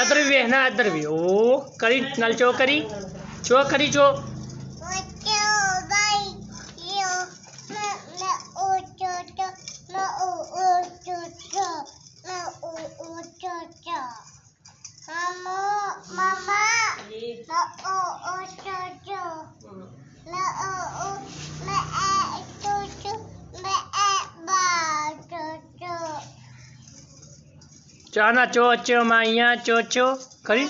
इधर भी वेखना, इधर भी। ओ करी नल चो करी चो करी चो। चाना चो चो माइया चो चो करी।